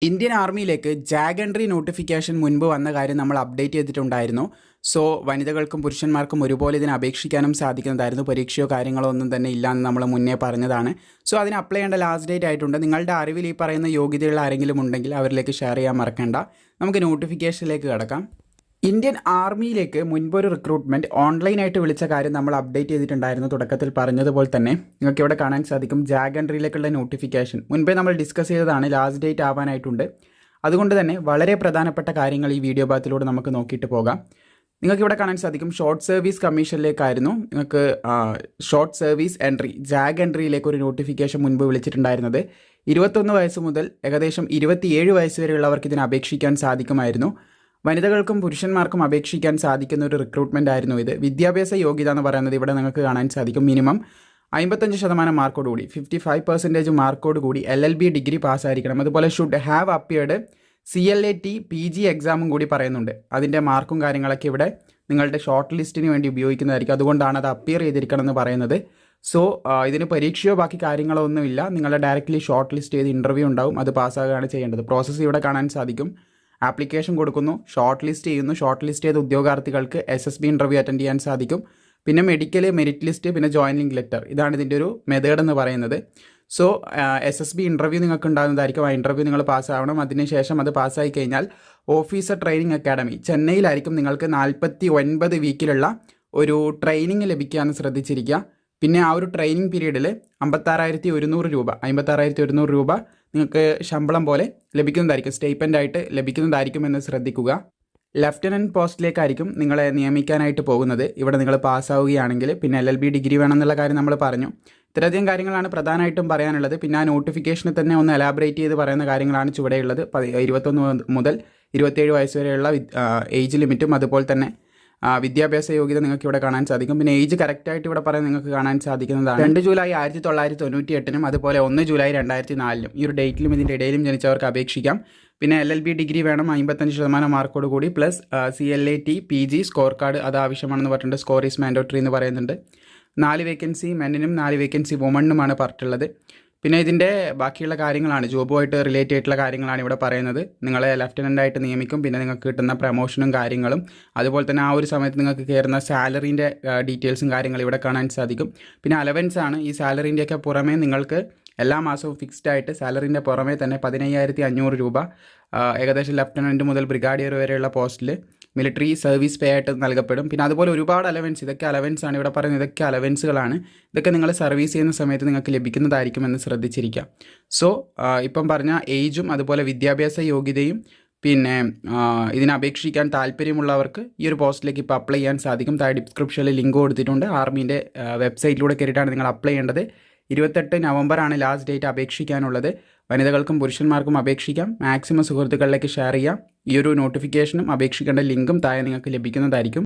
Indian ആർമിയിലേക്ക് ജാഗ് entry notification മുൻപ് വന്ന കാര്യം നമ്മൾ അപ്ഡേറ്റ് ചെയ്തിട്ടുണ്ടായിരുന്നു. സോ വനിതകൾക്കും പുരുഷന്മാർക്കും ഒരുപോലെ ഇതിന് അപേക്ഷിക്കാനും സാധിക്കുന്നതായിരുന്നു. പരീക്ഷയോ കാര്യങ്ങളോ ഒന്നും തന്നെ ഇല്ലയെന്ന് നമ്മൾ മുന്നേ പറഞ്ഞതാണ്. സോ അതിന് അപ്ലൈ ചെയ്യേണ്ട ലാസ്റ്റ് ഡേറ്റ് ആയിട്ടുണ്ട്. നിങ്ങളുടെ അറിവിൽ ഈ പറയുന്ന യോഗ്യതകൾ ആരെങ്കിലും ഉണ്ടെങ്കിൽ അവരിലേക്ക് ഷെയർ ചെയ്യാൻ മറക്കേണ്ട. നമുക്ക് നോട്ടിഫിക്കേഷനിലേക്ക് കിടക്കാം. ഇന്ത്യൻ ആർമിയിലേക്ക് മുൻപൊരു റിക്രൂട്ട്മെൻറ്റ് ഓൺലൈനായിട്ട് വിളിച്ച കാര്യം നമ്മൾ അപ്ഡേറ്റ് ചെയ്തിട്ടുണ്ടായിരുന്നു. തുടക്കത്തിൽ പറഞ്ഞതുപോലെ തന്നെ നിങ്ങൾക്ക് ഇവിടെ കാണാൻ സാധിക്കും ജാഗ് എൻട്രിയിലേക്കുള്ള നോട്ടിഫിക്കേഷൻ മുൻപേ നമ്മൾ ഡിസ്കസ് ചെയ്തതാണ്. ലാസ്റ്റ് ഡേറ്റ് ആവാനായിട്ടുണ്ട്. അതുകൊണ്ട് തന്നെ വളരെ പ്രധാനപ്പെട്ട കാര്യങ്ങൾ ഈ വീഡിയോ ഭാഗത്തിലൂടെ നമുക്ക് നോക്കിയിട്ട് പോകാം. നിങ്ങൾക്ക് ഇവിടെ കാണാൻ സാധിക്കും ഷോർട്ട് സർവീസ് കമ്മീഷനിലേക്കായിരുന്നു നിങ്ങൾക്ക് ഷോർട്ട് സർവീസ് എൻട്രി ജാഗ് എൻട്രിയിലേക്ക് ഒരു നോട്ടിഫിക്കേഷൻ മുൻപ് വിളിച്ചിട്ടുണ്ടായിരുന്നത്. 21 വയസ്സ് മുതൽ ഏകദേശം 27 വയസ്സ് വരെയുള്ളവർക്ക് ഇതിന് അപേക്ഷിക്കാൻ സാധിക്കുമായിരുന്നു. വനിതകൾക്കും പുരുഷന്മാർക്കും അപേക്ഷിക്കാൻ സാധിക്കുന്ന ഒരു റിക്രൂട്ട്മെൻ്റ് ആയിരുന്നു ഇത്. വിദ്യാഭ്യാസ യോഗ്യത എന്ന് പറയുന്നത് ഇവിടെ നിങ്ങൾക്ക് കാണാൻ സാധിക്കും. മിനിമം 55% മാർക്കോടുകൂടി 55% മാർക്കോടുകൂടി LLB ഡിഗ്രി പാസ്സായിരിക്കണം. അതുപോലെ should have appeared CLAT PG എക്സാമും കൂടി പറയുന്നുണ്ട്. അതിൻ്റെ മാർക്കും കാര്യങ്ങളൊക്കെ ഇവിടെ നിങ്ങളുടെ ഷോർട്ട് ലിസ്റ്റിന് വേണ്ടി ഉപയോഗിക്കുന്നതായിരിക്കും. അതുകൊണ്ടാണ് അത് അപ്പിയർ ചെയ്തിരിക്കണം എന്ന് പറയുന്നത്. സോ ഇതിന് പരീക്ഷയോ ബാക്കി കാര്യങ്ങളോ ഒന്നുമില്ല. നിങ്ങളെ ഡയറക്റ്റ്ലി ഷോർട്ട് ലിസ്റ്റ് ചെയ്ത് ഇൻ്റർവ്യൂ ഉണ്ടാവും. അത് പാസ്സാകുകയാണ് ചെയ്യേണ്ടത്. പ്രോസസ്സ് ഇവിടെ കാണാൻ സാധിക്കും. ആപ്ലിക്കേഷൻ കൊടുക്കുന്നു, ഷോർട്ട് ലിസ്റ്റ് ചെയ്യുന്നു. ഷോർട്ട് ലിസ്റ്റ് ചെയ്ത ഉദ്യോഗാർത്ഥികൾക്ക് SSB ഇൻ്റർവ്യൂ അറ്റൻഡ് ചെയ്യാൻ സാധിക്കും. പിന്നെ മെഡിക്കൽ, മെറിറ്റ് ലിസ്റ്റ്, പിന്നെ ജോയിനിങ് ലെറ്റർ. ഇതാണ് ഇതിൻ്റെ ഒരു മെത്തേഡ് എന്ന് പറയുന്നത്. സോ SSB ഇൻ്റർവ്യൂ നിങ്ങൾക്ക് ഉണ്ടാകുന്നതായിരിക്കും. ആ ഇൻ്റർവ്യൂ നിങ്ങൾ പാസ്സാവണം. അതിനുശേഷം അത് പാസ്സായി കഴിഞ്ഞാൽ ഓഫീസർ ട്രെയിനിങ് അക്കാഡമി ചെന്നൈയിലായിരിക്കും നിങ്ങൾക്ക് 49 വീക്കിലുള്ള ഒരു ട്രെയിനിങ് ലഭിക്കാമെന്ന് ശ്രദ്ധിച്ചിരിക്കുക. പിന്നെ ആ ഒരു ട്രെയിനിങ് പീരീഡിൽ 56,100 രൂപ 56,100 രൂപ നിങ്ങൾക്ക് ശമ്പളം പോലെ ലഭിക്കുന്നതായിരിക്കും. സ്റ്റേറ്റ്മെൻ്റായിട്ട് ലഭിക്കുന്നതായിരിക്കുമെന്ന് ശ്രദ്ധിക്കുക. ലെഫ്റ്റനൻറ്റ് പോസ്റ്റിലേക്കായിരിക്കും നിങ്ങളെ നിയമിക്കാനായിട്ട് പോകുന്നത്. ഇവിടെ നിങ്ങൾ പാസ്സാവുകയാണെങ്കിൽ പിന്നെ LLB ഡിഗ്രി വേണമെന്നുള്ള കാര്യം നമ്മൾ പറഞ്ഞു. ഇത്രയധികം കാര്യങ്ങളാണ് പ്രധാനമായിട്ടും പറയാനുള്ളത്. പിന്നെ ആ നോട്ടിഫിക്കേഷനിൽ തന്നെ ഒന്ന് എലാബറേറ്റ് ചെയ്ത് പറയുന്ന കാര്യങ്ങളാണ് ചുവടെയുള്ളത്. 21 മുതൽ 27 വയസ്സ് വരെയുള്ള ഏജ് ലിമിറ്റും അതുപോലെ തന്നെ വിദ്യാഭ്യാസ യോഗ്യത നിങ്ങൾക്ക് ഇവിടെ കാണാൻ സാധിക്കും. പിന്നെ ഏജ് കറക്റ്റായിട്ട് ഇവിടെ പറയാൻ നിങ്ങൾക്ക് കാണാൻ സാധിക്കുന്നതാണ്. 2 ജൂലൈ 1998 അതുപോലെ 1 ജൂലൈ 2004 ഈ ഒരു ഡേറ്റിലും ഇതിൻ്റെ ഇടയിലും ജനിച്ചവർക്ക് അപേക്ഷിക്കാം. പിന്നെ LLB ഡിഗ്രി വേണം 55% മാർക്കോട് കൂടി plus CLAT PG score card അത് ആവശ്യമാണെന്ന് പറഞ്ഞിട്ടുണ്ട്. സ്കോർ ഈസ് മാൻഡോട്ടറി എന്ന് പറയുന്നുണ്ട്. 4 വേക്കൻസി മെന്നിനും 4 വേക്കൻസി വുമണിനുമാണ് പറഞ്ഞിട്ടുള്ളത്. പിന്നെ ഇതിൻ്റെ ബാക്കിയുള്ള കാര്യങ്ങളാണ് ജോബുമായിട്ട് റിലേറ്റ് ആയിട്ടുള്ള കാര്യങ്ങളാണ് ഇവിടെ പറയുന്നത്. നിങ്ങളെ ലെഫ്റ്റനൻ്റായിട്ട് നിയമിക്കും. പിന്നെ നിങ്ങൾക്ക് കിട്ടുന്ന പ്രമോഷനും കാര്യങ്ങളും അതുപോലെ തന്നെ ആ ഒരു സമയത്ത് നിങ്ങൾക്ക് കയറുന്ന സാലറീൻ്റെ ഡീറ്റെയിൽസും കാര്യങ്ങളും ഇവിടെ കാണാൻ സാധിക്കും. പിന്നെ അലവൻസ് ആണ്. ഈ സാലറീൻ്റെയൊക്കെ പുറമേ നിങ്ങൾക്ക് എല്ലാ മാസവും ഫിക്സ്ഡ് ആയിട്ട് സാലറീൻ്റെ പുറമേ തന്നെ 15,500 രൂപ ഏകദേശം ലെഫ്റ്റനൻറ്റ് മുതൽ ബ്രിഗാഡിയർ വരെയുള്ള പോസ്റ്റിൽ മിലിറ്ററി സർവീസ് പേ ആയിട്ട് നൽകപ്പെടും. പിന്നെ അതുപോലെ ഒരുപാട് അലവൻസ്, ഇതൊക്കെ അലവൻസ് ആണ് ഇവിടെ പറയുന്നത്. ഇതൊക്കെ അലവൻസുകളാണ്. ഇതൊക്കെ നിങ്ങൾ സർവീസ് ചെയ്യുന്ന സമയത്ത് നിങ്ങൾക്ക് ലഭിക്കുന്നതായിരിക്കുമെന്ന് ശ്രദ്ധിച്ചിരിക്കുക. സോ ഇപ്പം പറഞ്ഞ ഏജും അതുപോലെ വിദ്യാഭ്യാസ യോഗ്യതയും പിന്നെ ഇതിന് അപേക്ഷിക്കാൻ താല്പര്യമുള്ളവർക്ക് ഈ ഒരു പോസ്റ്റിലേക്ക് ഇപ്പോൾ അപ്ലൈ ചെയ്യാൻ സാധിക്കും. താഴെ ഡിസ്ക്രിപ്ഷനിൽ ലിങ്ക് കൊടുത്തിട്ടുണ്ട്. ആർമീൻ്റെ വെബ്സൈറ്റിലൂടെ കയറിയിട്ടാണ് നിങ്ങൾ അപ്ലൈ ചെയ്യേണ്ടത്. 28 നവംബറാണ് ലാസ്റ്റ് ഡേറ്റ് അപേക്ഷിക്കാനുള്ളത്. വനിതകൾക്കും പുരുഷന്മാർക്കും അപേക്ഷിക്കാം. മാക്സിമം സുഹൃത്തുക്കളിലേക്ക് ഷെയർ ചെയ്യാം. ഈ ഒരു നോട്ടിഫിക്കേഷനും അപേക്ഷിക്കേണ്ട ലിങ്കും താഴെ നിങ്ങൾക്ക് ലഭിക്കുന്നതായിരിക്കും.